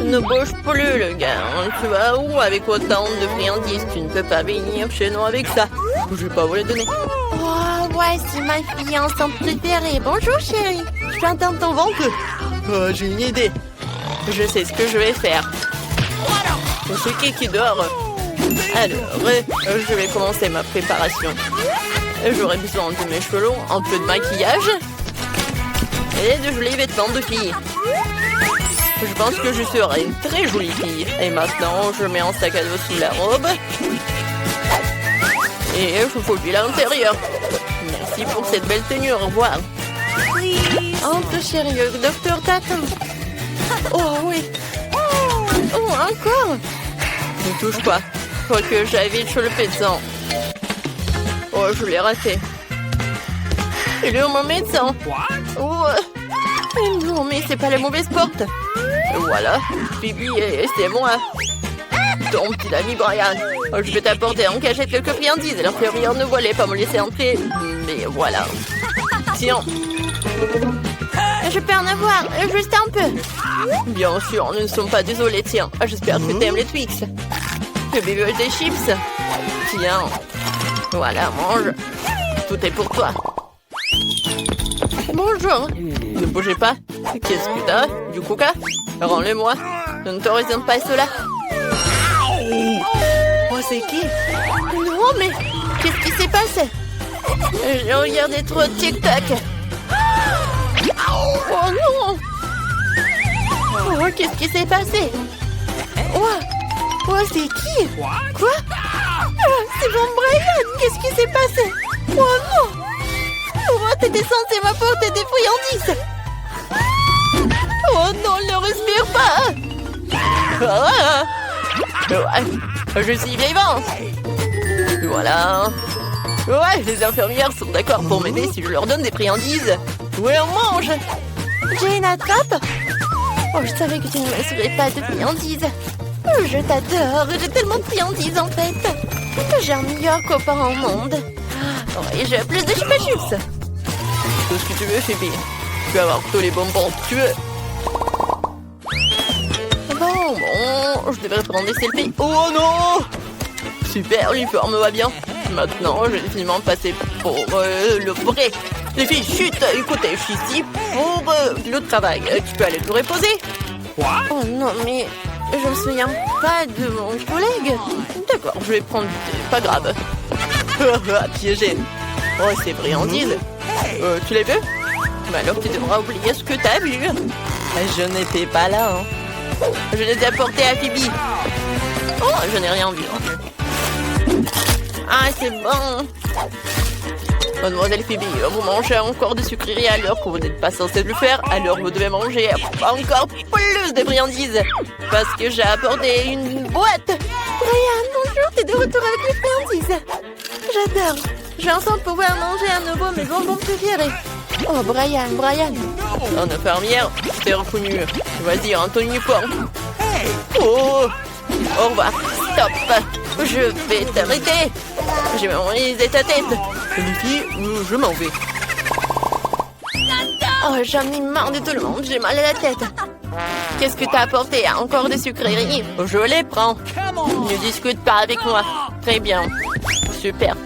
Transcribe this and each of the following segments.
Ne bouge plus, le gars. Tu vas où avec autant de friandises? Tu ne peux pas venir chez nous avec ça. Je vais pas vous les donner. Oh, ouais, c'est ma fiancée préférée. Bonjour, chérie. Je peux entendre ton ventre. Oh, j'ai une idée. Je sais ce que je vais faire. C'est qui dort? Alors, je vais commencer ma préparation. J'aurai besoin de mes cheveux longs, un peu de maquillage et de jolis vêtements de fille. Je pense que je serai une très jolie fille. Et maintenant, je mets un sac à dos sous la robe. Et je fouille l'intérieur. Merci pour cette belle tenue. Au revoir. Entre, chérie, le docteur t'attend. Oh, oui. Oh, encore. Ne touche pas. Faut que j'aille vite chez le médecin. Oh, je l'ai raté. Il est où mon médecin? Oh. Non, mais c'est pas la mauvaise porte. Voilà, Phoebe, c'est moi. Ton petit ami Brian. Je vais t'apporter en cachette quelques friandises. L'infirmière ne voulait pas me laisser entrer. Mais voilà. Tiens. Je peux en avoir, juste un peu. Bien sûr, nous ne sommes pas désolés. Tiens, j'espère que t'aimes les Twix. Phoebe veut des chips. Tiens. Voilà, mange. Tout est pour toi. Bonjour. Ne bougez pas. Qu'est-ce que t'as? Du coca? Rends-le-moi. Je ne t'aurais pas cela. Oh, c'est qui? Non, mais qu'est-ce qui s'est passé? J'ai regardé trop de TikTok. Oh non! Oh, qu'est-ce qui s'est passé? Oh, c'est qui? Quoi? C'est mon Brian! Qu'est-ce qui s'est passé? Oh non! Oh, t'étais censé m'apporter des friandises! Oh non, ne respire pas! Ah, ouais, je suis vivante. Voilà. Ouais, les infirmières sont d'accord pour m'aider si je leur donne des friandises. Ouais, on mange. J'ai une attrape? Oh, je savais que tu ne me laisserais pas de friandises. Oh, je t'adore, j'ai tellement de friandises en fait. J'ai un meilleur copain au monde. Oh, et j'ai plus de chupa-chups. Tout ce que tu veux, Phoebe. Tu vas avoir tous les bonbons que tu veux. Bon, je devrais prendre des selfies. Oh non! Super, l'uniforme va bien. Maintenant, je vais finalement passer pour le vrai. Les filles, chut! Écoutez, je suis ici pour le travail. Tu peux aller te reposer. Oh non, mais je me souviens pas de mon collègue. D'accord, je vais prendre du thé. Pas grave. Piégé. Oh, c'est friandise. Tu l'as vu? Mais alors, tu devras oublier ce que t'as vu. Je n'étais pas là, hein. Je les ai apportés à Phoebe. Oh, je n'ai rien vu. Ah, c'est bon. Mademoiselle Phoebe, vous mangez encore de sucreries alors que vous n'êtes pas censé le faire. Alors vous devez manger encore plus de friandises. Parce que j'ai apporté une boîte. Brian, bonjour, t'es de retour avec les friandises. J'adore. J'ai enfin pouvoir manger à nouveau mes bonbons préférés. Oh, Brian. En infirmière, t'es reconnu. Vas-y, en ton uniforme. Oh, au revoir. Stop. Je vais t'arrêter. Je vais enlever ta tête. Les filles, je m'en vais. Oh, j'en ai marre de tout le monde. J'ai mal à la tête. Qu'est-ce que t'as apporté? Encore des sucreries? Je les prends. Ne discute pas avec moi. Très bien. Super.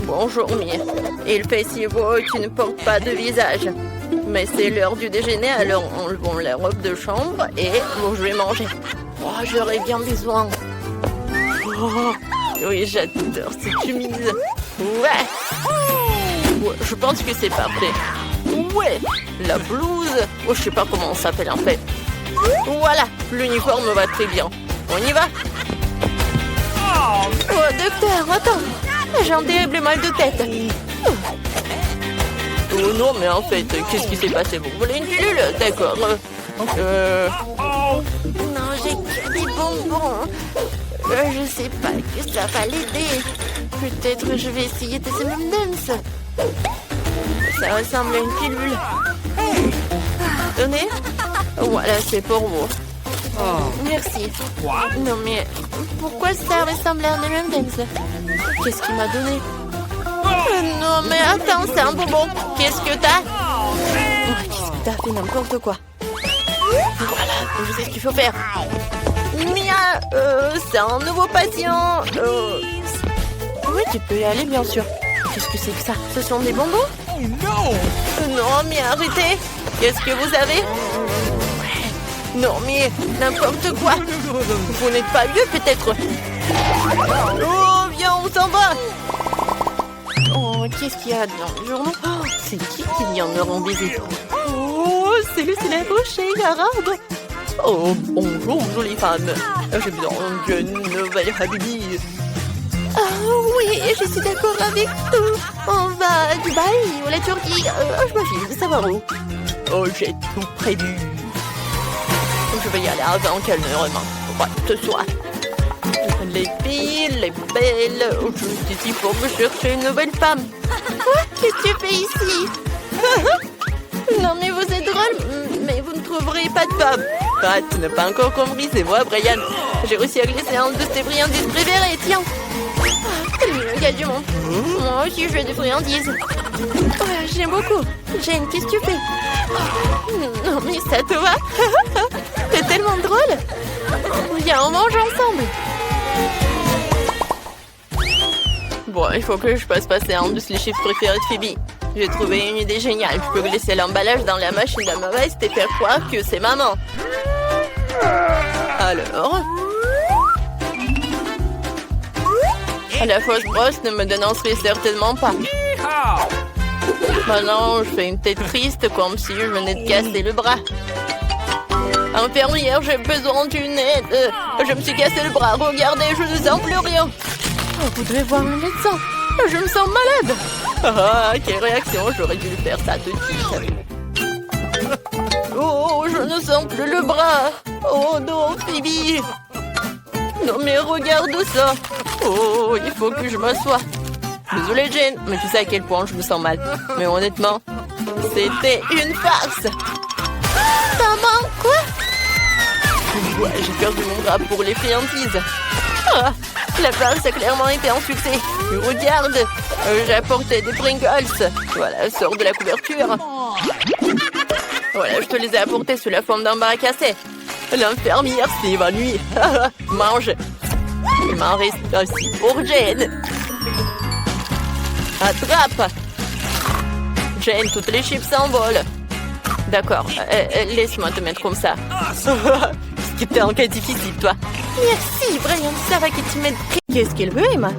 Bonjour, Mie. Il fait si beau et tu ne portes pas de visage. Mais c'est l'heure du déjeuner, alors enlevons la robe de chambre et bon, je vais manger. Oh, j'aurais bien besoin. Oh, oui, j'adore cette chemise. Ouais, je pense que c'est parfait. Ouais, la blouse. Oh, je sais pas comment ça s'appelle en fait. Voilà, l'uniforme va très bien. On y va? Oh, docteur, attends. J'ai un terrible mal de tête. Oh non, mais en fait, qu'est-ce qui s'est passé? Vous voulez une pilule? D'accord. Non, j'ai que des bonbons. Je sais pas que ça va l'aider. Peut-être je vais essayer de ces M&M's. Ça ressemble à une pilule. Tenez. Voilà, c'est pour vous. Merci. Non, mais pourquoi ça ressemble à un M&M's? Qu'est-ce qu'il m'a donné? Non, mais attends, c'est un bonbon. Qu'est-ce que t'as? Qu'est-ce que t'as fait? N'importe quoi. Voilà, Je sais ce qu'il faut faire. Mia, c'est un nouveau patient. Oui, tu peux y aller, bien sûr. Qu'est-ce que c'est que ça? Ce sont des bonbons? Oh non! Non, mais arrêtez. Qu'est-ce que vous avez? Non, mais n'importe quoi. Vous n'êtes pas vieux, peut-être? Oh, viens, on s'en va. Oh, qu'est-ce qu'il y a dans le journal? Oh, c'est qui vient me rendre visite? Oh, c'est le célèbre Sheikh Arabe. Oh, bonjour, jolie femme. J'ai besoin d'une nouvelle Habibi. Oh oui, je suis d'accord avec tout. On va à Dubaï ou la Turquie. Je me fiche de savoir où. Oh, j'ai tout prévu. Je vais y aller avant qu'elle ne remonte. Ouais, ce soir. Les filles, les belles. Je suis ici pour me chercher une nouvelle femme. Quoi? Qu'est-ce que tu fais ici? Non, mais vous êtes drôle, mais vous ne trouverez pas de femme. Ah, tu n'as pas encore compris, c'est moi, Brian. J'ai réussi à glisser un de tes friandises préférées, tiens. Il y a du monde. Moi aussi, je veux des friandises. Ouais, j'aime beaucoup. Jane, qu'est-ce que tu fais? Non, mais ça te va? C'est tellement drôle. Viens, on mange ensemble. Bon, il faut que je fasse passer un de les chiffres préférés de Phoebe. J'ai trouvé une idée géniale. Je peux glisser l'emballage dans la machine à ma veste et faire croire que c'est maman. Alors... La fausse brosse ne me dénoncerait certainement pas. Maintenant, je fais une tête triste comme si je venais de casser le bras. Infirmière, j'ai besoin d'une aide. Je me suis cassé le bras. Regardez, je ne sens plus rien. Oh, vous devez voir le médecin. Je me sens malade. Ah, quelle réaction. J'aurais dû le faire ça tout de suite. Oh, je ne sens plus le bras. Oh non, Phoebe. Non, mais regarde ça. Oh, il faut que je m'assoie. Désolée, Jane, mais tu sais à quel point je me sens mal. Mais honnêtement, c'était une farce. Maman, quoi? Ouais, j'ai perdu mon bras pour les friandises. Ah, la farce a clairement été un succès. Regarde, j'ai apporté des Pringles. Voilà, sors de la couverture. Voilà, je te les ai apportés sous la forme d'un bar à casser. L'infirmière s'est évanouie. Mange. Il m'en reste aussi pour Jane. Attrape. Jane, toutes les chips s'envolent. D'accord, laisse-moi te mettre comme ça. Ce qui était un cas difficile, toi. Merci, Brian. Ça va que tu m'aides. Qu'est-ce qu'elle veut, Emma?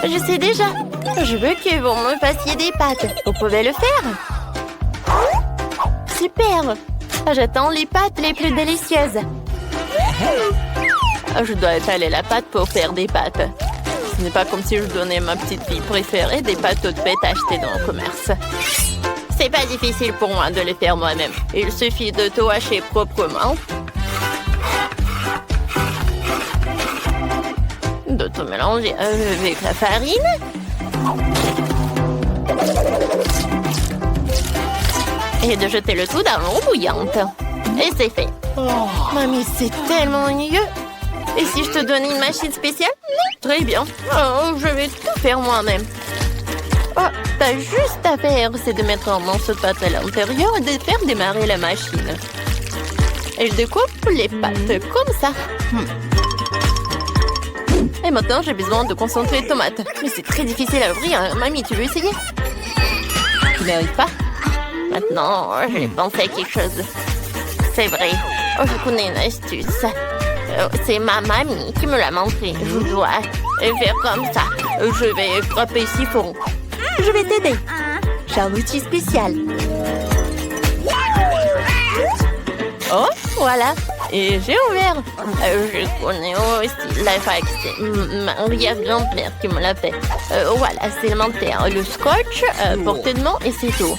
Je sais déjà. Je veux que vous me fassiez des pâtes. Vous pouvez le faire? Super. J'attends les pâtes les plus délicieuses. Je dois étaler la pâte pour faire des pâtes. Ce n'est pas comme si je donnais ma petite fille préférée des pâtes toutes faites achetées dans le commerce. C'est pas difficile pour moi de les faire moi-même. Il suffit de tout hacher proprement. De tout mélanger avec la farine. Et de jeter le tout dans l'eau bouillante. Et c'est fait. Oh, mamie, c'est tellement ennuyeux. Et si je te donnais une machine spéciale? Très bien. Oh, je vais tout faire moi-même. Oh, t'as juste à faire, c'est de mettre un morceau de pâte à l'intérieur et de faire démarrer la machine. Et je découpe les pâtes comme ça. Et maintenant, j'ai besoin de concentrer de tomates. Mais c'est très difficile à ouvrir. Mamie, tu veux essayer? Tu n'arrives pas? Maintenant, j'ai pensé à quelque chose. C'est vrai. Je connais une astuce. C'est ma mamie qui me l'a montré. Je dois faire comme ça. Je vais frapper ici fort. Je vais t'aider. J'ai un outil spécial. Oh, voilà. Et j'ai ouvert. Je connais aussi la fac. C'est ma arrière-grand-mère qui me l'a fait. Voilà, c'est élémentaire. Le scotch, portée de main et c'est tout.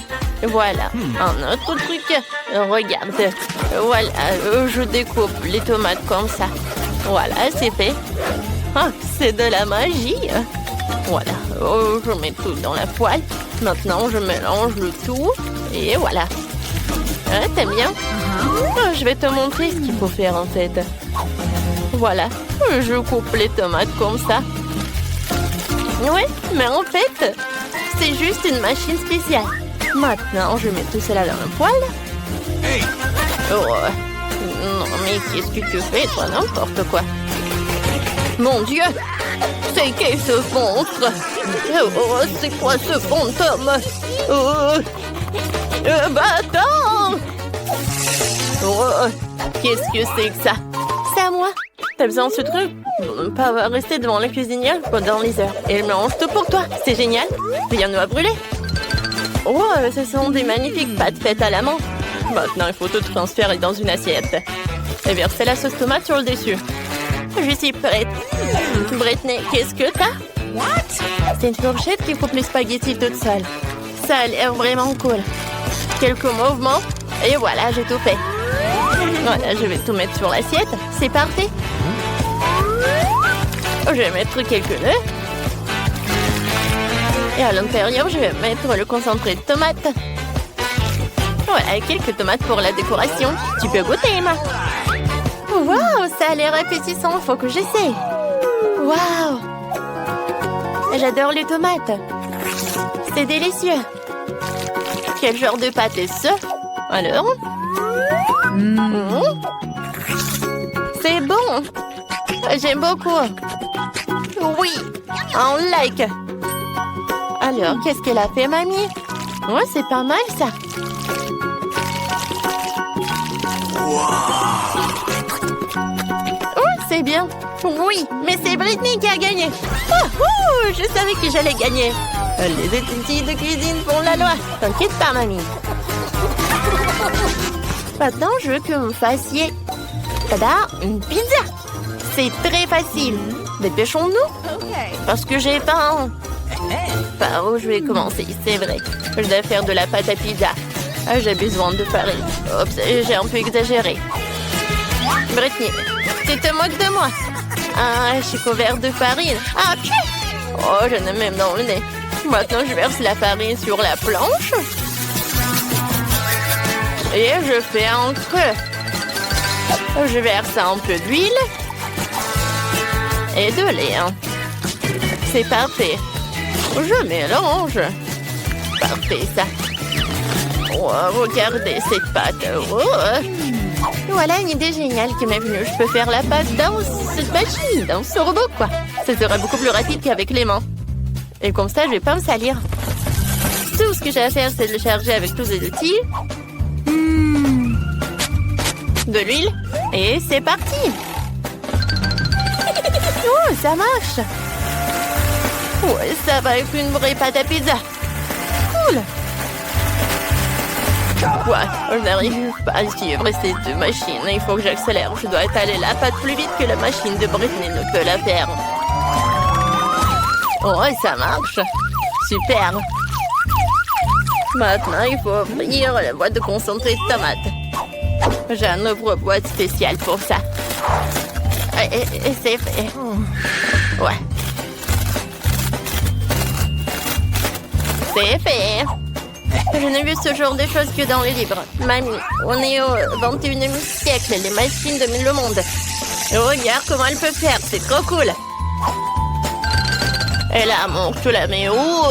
Voilà. Un autre truc. Regarde. Voilà, je découpe les tomates comme ça. Voilà, c'est fait. Ah, c'est de la magie. Voilà. Oh, je mets tout dans la poêle. Maintenant, je mélange le tout. Et voilà. Ah, t'aimes bien? Je vais te montrer ce qu'il faut faire en fait. Voilà. Je coupe les tomates comme ça. Ouais, mais en fait, c'est juste une machine spéciale. Maintenant, je mets tout cela dans la poêle. Oh, Non, mais qu'est-ce que tu fais, toi? N'importe quoi. Mon Dieu! C'est qui ce monstre? Oh, c'est quoi ce fantôme? Attends! Oh, qu'est-ce que c'est que ça? C'est à moi. T'as besoin de ce truc? Pas rester devant la cuisinière pendant les heures. Elle mélange tout pour toi. C'est génial. Rien ne va brûler. Oh, ce sont des magnifiques pâtes faites à la main. Maintenant, il faut tout transférer dans une assiette. Et verser la sauce tomate sur le dessus. Je suis prête. Brittany, qu'est-ce que t'as? C'est une fourchette qui coupe les spaghettis toute seule. Ça a l'air vraiment cool. Quelques mouvements. Et voilà, j'ai tout fait. Voilà, je vais tout mettre sur l'assiette. C'est parfait. Je vais mettre quelques nœuds. Et à l'intérieur, je vais mettre le concentré de tomates. Voilà, quelques tomates pour la décoration. Tu peux goûter, Emma. Waouh, ça a l'air appétissant. Faut que j'essaie. Waouh. J'adore les tomates. C'est délicieux. Quel genre de pâte est-ce? Alors? C'est bon. J'aime beaucoup. Oui, un like. Alors, qu'est-ce qu'elle a fait, mamie? Ouais, c'est pas mal, ça. Oh, c'est bien. Oui, mais c'est Brittany qui a gagné. Je savais que j'allais gagner. Les étudiants de cuisine font la loi. T'inquiète pas, mamie. Maintenant, je veux que vous me fassiez... Tada, une pizza. C'est très facile. Dépêchons-nous. Parce que j'ai faim. Par où je vais commencer? C'est vrai. Je dois faire de la pâte à pizza. J'ai besoin de farine. Oups, j'ai un peu exagéré. Brittany, tu te moques de moi? Ah, je suis couverte de farine. Ah, pied! Oh, j'en ai même dans le nez. Maintenant, je verse la farine sur la planche. Et je fais un creux. Je verse un peu d'huile. Et de lait. C'est parfait. Je mélange. Parfait, ça. Oh, regardez cette pâte. Oh. Voilà une idée géniale qui m'est venue. Je peux faire la pâte dans cette machine, dans ce robot, quoi. Ça sera beaucoup plus rapide qu'avec les mains. Et comme ça, je vais pas me salir. Tout ce que j'ai à faire, c'est de le charger avec tous les outils. De l'huile. Et c'est parti. Oh, ça marche. Ouais, ça va être une vraie pâte à pizza. Cool. Quoi? Je n'arrive pas à suivre ces deux machines. Il faut que j'accélère. Je dois étaler la pâte plus vite que la machine de Brittany ne peut la faire. Oh, ça marche. Super. Maintenant, il faut ouvrir la boîte de concentré de tomates. J'ai un ouvre-boîte spécial pour ça. Et c'est fait. Ouais. C'est fait. Je n'ai vu ce genre de choses que dans les livres. Mamie, on est au 21e siècle. Les machines dominent le monde. Regarde comment elle peut faire. C'est trop cool. Elle a mon tout la mais où?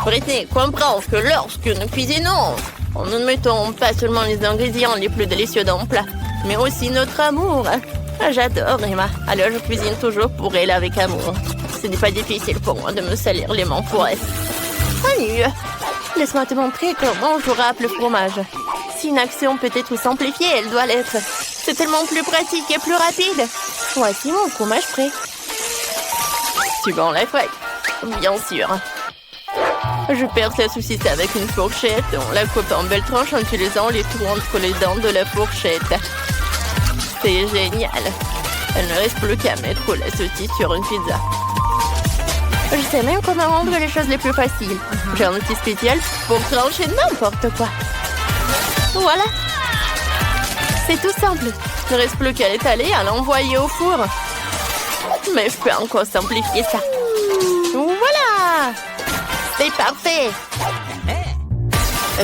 Brittany, comprends que lorsque nous cuisinons, nous ne mettons pas seulement les ingrédients les plus délicieux dans le plat, mais aussi notre amour. J'adore Emma. Alors je cuisine toujours pour elle avec amour. Ce n'est pas difficile pour moi de me salir les mains pour elle. Salut! Laisse-moi te montrer comment je râpe le fromage. Si une action peut être simplifiée, elle doit l'être. C'est tellement plus pratique et plus rapide. Voici mon fromage prêt. Tu vas en la feuille? Bien sûr. Je perce la saucisse avec une fourchette. On la coupe en belles tranches en utilisant les trous entre les dents de la fourchette. C'est génial. Elle ne reste plus qu'à mettre la saucisse sur une pizza. Je sais même comment rendre les choses les plus faciles. J'ai un outil spécial pour trancher n'importe quoi. Voilà. C'est tout simple. Il ne reste plus qu'à l'étaler et à l'envoyer au four. Mais je peux encore simplifier ça. Voilà. C'est parfait.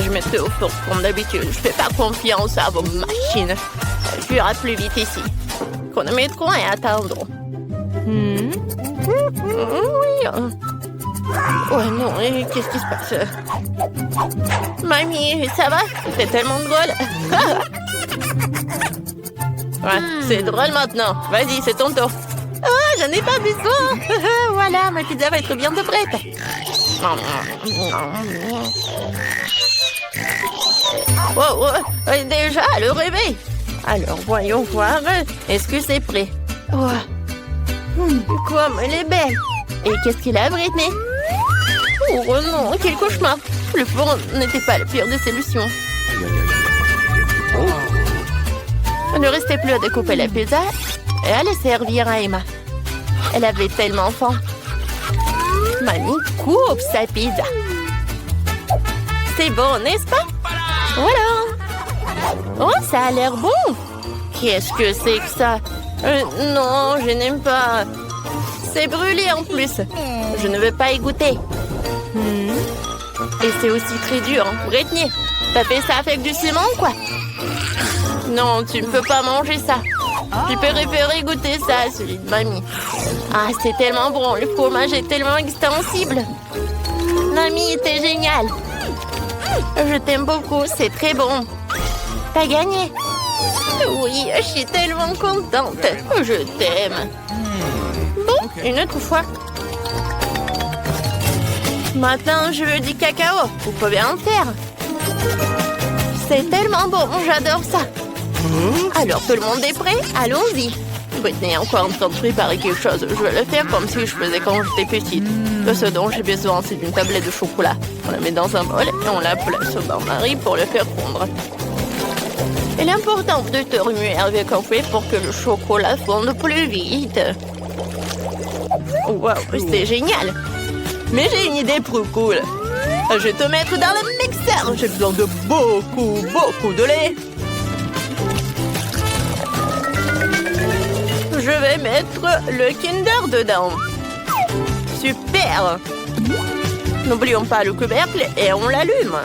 Je mets tout au four comme d'habitude. Je fais pas confiance à vos machines. Je irai plus vite ici. Chronomètre et attendre. Oui. Ouais, non, qu'est-ce qui se passe? Mamie, ça va? C'est tellement drôle. Ouais, c'est drôle maintenant. Vas-y, c'est ton tour. Oh, j'en ai pas besoin. Voilà, ma pizza va être bientôt prête. Oh, déjà, le réveil. Alors, voyons voir. Est-ce que c'est prêt? Comme elle est belle. Et qu'est-ce qu'il a, Britney? Oh non, quel cauchemar. Le four n'était pas la pire des solutions. Il ne restait plus à découper la pizza et à la servir à Emma. Elle avait tellement faim. Mamie coupe sa pizza. C'est bon, n'est-ce pas? Voilà. Oh, ça a l'air bon. Qu'est-ce que c'est que ça? Non, je n'aime pas. C'est brûlé en plus. Je ne veux pas y goûter. Et c'est aussi très dur. Britney, t'as fait ça avec du ciment, quoi? Non, tu ne peux pas manger ça. Tu peux préférer goûter ça, celui de mamie. Ah, c'est tellement bon. Le fromage est tellement extensible. Mamie, t'es géniale. Je t'aime beaucoup. C'est très bon. T'as gagné. Oui, je suis tellement contente. Je t'aime. Bon, une autre fois. Maintenant, je veux du cacao. Vous pouvez en faire. C'est tellement bon. J'adore ça. Alors, tout le monde est prêt? Allons-y. Britney est encore en train de préparer quelque chose. Je vais le faire comme si je faisais quand j'étais petite. Ce dont j'ai besoin, c'est d'une tablette de chocolat. On la met dans un bol et on la place au bain-marie pour le faire fondre. Il est important de te remuer avec un fouet pour que le chocolat fonde plus vite. Wow, c'est génial. Mais j'ai une idée plus cool. Je vais te mettre dans le mixeur. J'ai besoin de beaucoup de lait. Je vais mettre le Kinder dedans. Super. N'oublions pas le couvercle et on l'allume.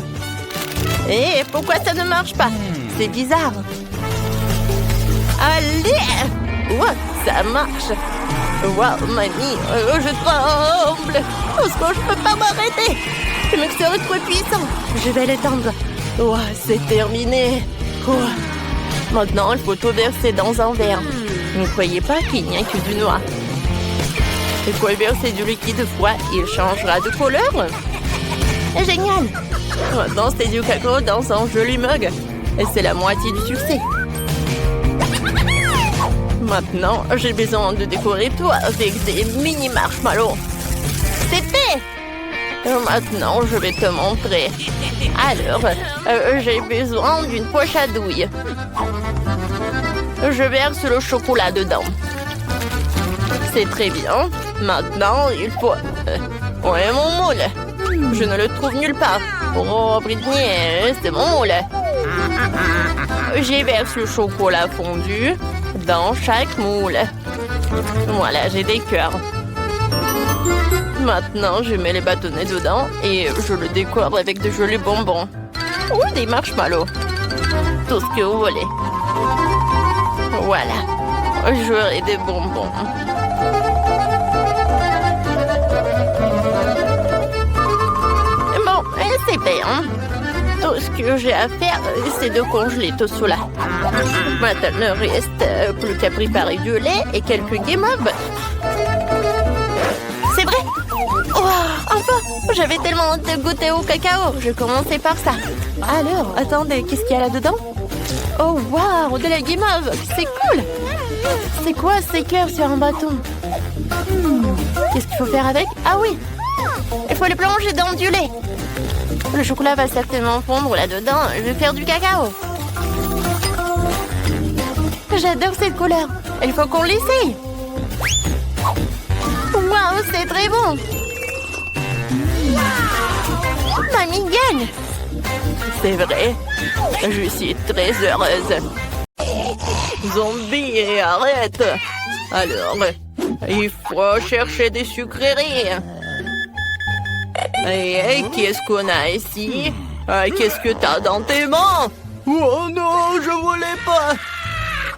Et pourquoi ça ne marche pas? C'est bizarre. Allez! Ouais, ça marche. Wow, mamie, je tremble. Parce que je peux pas m'arrêter. Le mixeur est trop puissant. Je vais l'étendre. Ouais, c'est terminé. Ouais. Maintenant, il faut tout verser dans un verre. Ne croyez pas qu'il n'y a que du noir. Il faut verser du liquide froid. Il changera de couleur. Génial. Maintenant, c'est du cacao dans un joli mug. Et c'est la moitié du succès. Maintenant, j'ai besoin de décorer tout avec des mini marshmallows. C'est fait! Maintenant, je vais te montrer. Alors, j'ai besoin d'une poche à douille. Je verse le chocolat dedans. C'est très bien. Maintenant, il faut... Où est mon moule? Je ne le trouve nulle part. Oh, Britney, c'est mon moule. J'ai versé le chocolat fondu dans chaque moule. Voilà, j'ai des cœurs. Maintenant, je mets les bâtonnets dedans et je le décore avec de jolis bonbons. Ou des marshmallows. Tout ce que vous voulez. Voilà. J'aurai des bonbons. Bon, c'est bien. Tout ce que j'ai à faire, c'est de congeler tout cela. Maintenant, il ne reste plus qu'à préparer du lait et quelques guimauves. C'est vrai? Oh, enfin! J'avais tellement hâte de goûter au cacao. Je commençais par ça. Alors, attendez, qu'est-ce qu'il y a là-dedans? Oh, waouh! De la guimauve! C'est cool! C'est quoi ces cœurs sur un bâton? Qu'est-ce qu'il faut faire avec? Ah oui! Il faut les plonger dans du lait. Le chocolat va certainement fondre là-dedans. Je vais faire du cacao. J'adore cette couleur. Il faut qu'on l'essaye. Waouh, c'est très bon. Mamie gagne. C'est vrai. Je suis très heureuse. Zombie, arrête. Alors, il faut chercher des sucreries. Et qu'est-ce qu'on a ici? Qu'est-ce que t'as dans tes mains? Oh non, je voulais pas.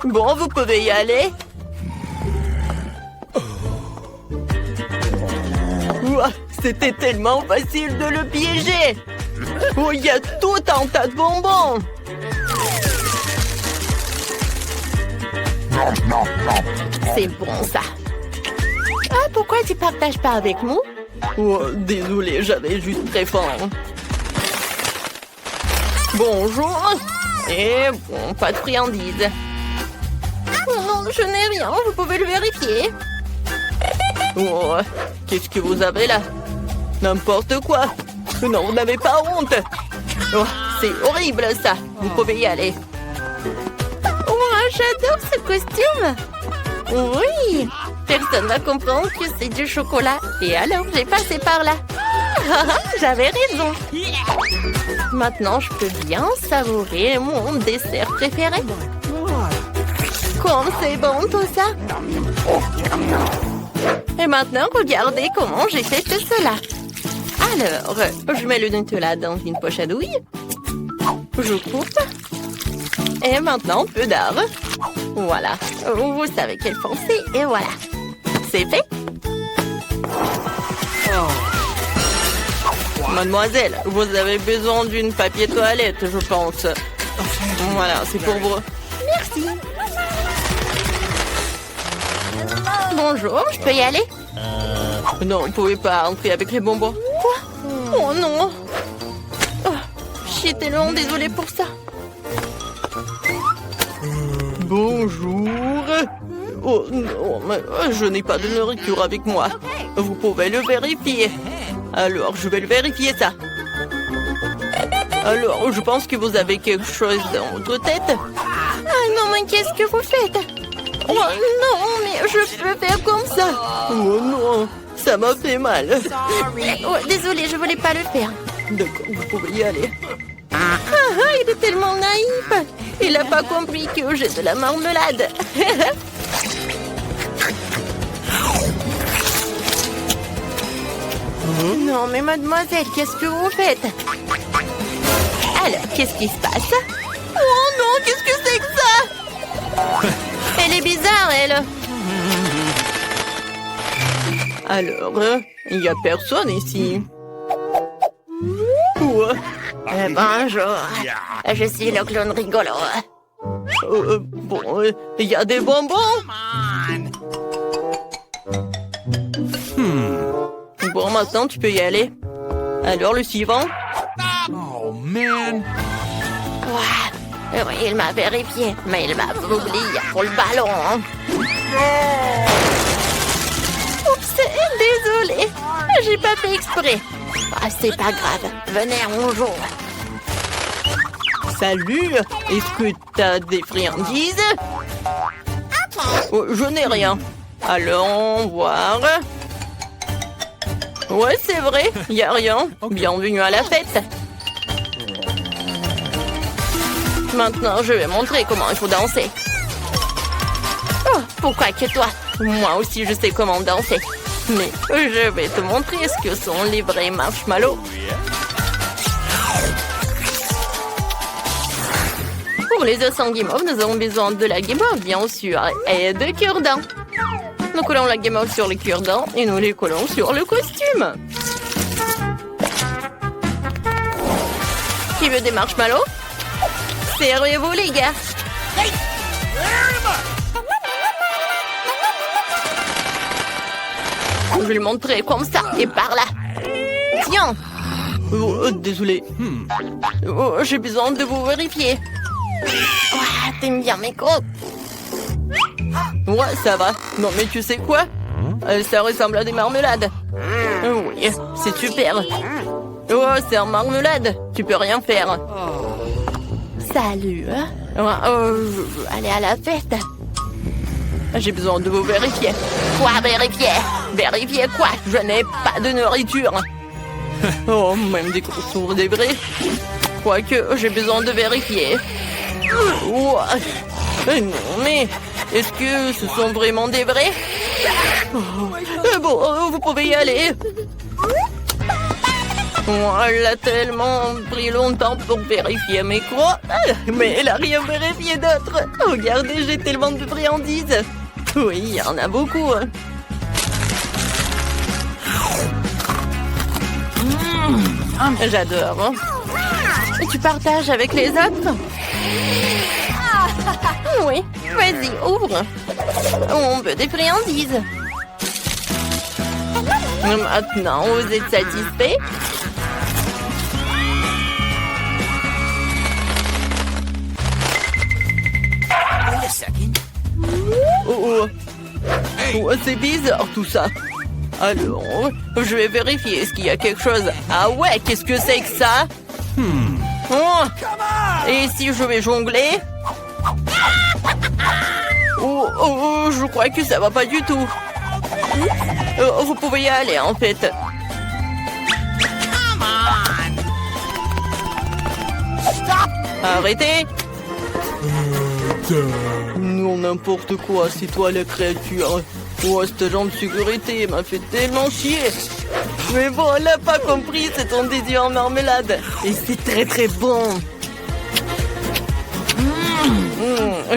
Bon, vous pouvez y aller. C'était tellement facile de le piéger. Oh, il y a tout un tas de bonbons. C'est bon, ça. Ah, pourquoi tu partages pas avec nous? Oh, désolé, j'avais juste très faim. Bonjour. Et bon, pas de friandises. Oh non, je n'ai rien, vous pouvez le vérifier. Oh, qu'est-ce que vous avez là? N'importe quoi. Non, vous n'avez pas honte. Oh, c'est horrible, ça. Vous pouvez y aller. Oh, j'adore ce costume. Oui, personne va comprendre que c'est du chocolat. Et alors, j'ai passé par là. J'avais raison. Maintenant, je peux bien savourer mon dessert préféré. Comme c'est bon tout ça. Et maintenant, regardez comment j'ai fait tout cela. Alors, je mets le Nutella dans une poche à douille. Je coupe. Et maintenant, peu d'art. Voilà. Vous savez quel fond c'est. Et voilà. C'est fait. Mademoiselle, vous avez besoin d'une papier toilette, je pense. Voilà, c'est pour vous. Merci. Bonjour, je peux y aller? Non, vous ne pouvez pas entrer avec les bonbons. Quoi? Oh non. Oh, je suis tellement désolée pour ça. Bonjour. Oh non, mais je n'ai pas de nourriture avec moi. Vous pouvez le vérifier. Alors, je vais le vérifier, ça. Alors, je pense que vous avez quelque chose dans votre tête. Ah non, mais qu'est-ce que vous faites? Oh non, mais je peux faire comme ça. Oh non, ça m'a fait mal. Oh, désolée, je voulais pas le faire. D'accord, vous pouvez y aller. Ah, il est tellement naïf. Il n'a pas compris que j'ai de la marmelade. Non, mais mademoiselle, qu'est-ce que vous faites? Alors, qu'est-ce qui se passe? Oh non, qu'est-ce que c'est que ça? Elle est bizarre, elle. Alors, il n'y a personne ici. Ouais. Bonjour, je suis le clown rigolo. Bon, il y a des bonbons. Bon, maintenant, tu peux y aller. Alors, le suivant. Oh, man. Ouais. Oui, il m'a vérifié, mais il m'a oublié pour le ballon. Oups, désolé. J'ai pas fait exprès. Ah, c'est pas grave. Venez, on joue. Salut. Est-ce que t'as des friandises? Oh, je n'ai rien. Allons voir. Ouais, c'est vrai. Il n'y a rien. Bienvenue à la fête. Maintenant, je vais montrer comment il faut danser. Oh, pourquoi que toi? Moi aussi, je sais comment danser. Mais je vais te montrer ce que sont les vrais marshmallows. Pour les œufs sans guimauve, nous avons besoin de la guimauve, bien sûr, et de cure-dents. Nous collons la guimauve sur les cure-dents et nous les collons sur le costume. Qui veut des marshmallows? Servez-vous, les gars. Je vais lui montrer comme ça et par là. Tiens. Oh, désolé. Oh, j'ai besoin de vous vérifier. Ouais, t'aimes bien mes crocs. Ouais, ça va. Non, mais tu sais quoi? Ça ressemble à des marmelades. Oui, c'est super. Oh, c'est en marmelade. Tu peux rien faire. Salut. Ouais, Je veux aller à la fête. j'ai besoin de vous vérifier. Quoi, vérifier? Vérifier quoi? Je n'ai pas de nourriture. Oh, même des contours des vrais. Quoique, j'ai besoin de vérifier. Oh, non, mais est-ce que ce sont vraiment des vrais? Bon, vous pouvez y aller. Elle a tellement pris longtemps pour vérifier mes croix. Mais elle a rien vérifié d'autre. Regardez, j'ai tellement de friandises. Oui, il y en a beaucoup. J'adore. Et tu partages avec les autres? Oui, vas-y, ouvre. On veut des friandises. Maintenant, vous êtes satisfait? Oh, oh, c'est bizarre tout ça. Alors, je vais vérifier. Est-ce qu'il y a quelque chose? Ah ouais, qu'est-ce que c'est que ça? Oh. Et si je vais jongler? Oh, oh, je crois que ça va pas du tout. Vous pouvez y aller en fait. Arrêtez! Non, n'importe quoi, c'est toi la créature. Oh, cet agent de sécurité m'a fait tellement chier. Mais bon, elle n'a pas compris, c'est ton désir en marmelade. Et c'est très très bon.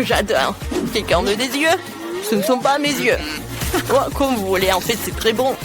J'adore. Quelqu'un de des yeux? Ce ne sont pas mes yeux. Oh, comme vous voulez, en fait, c'est très bon.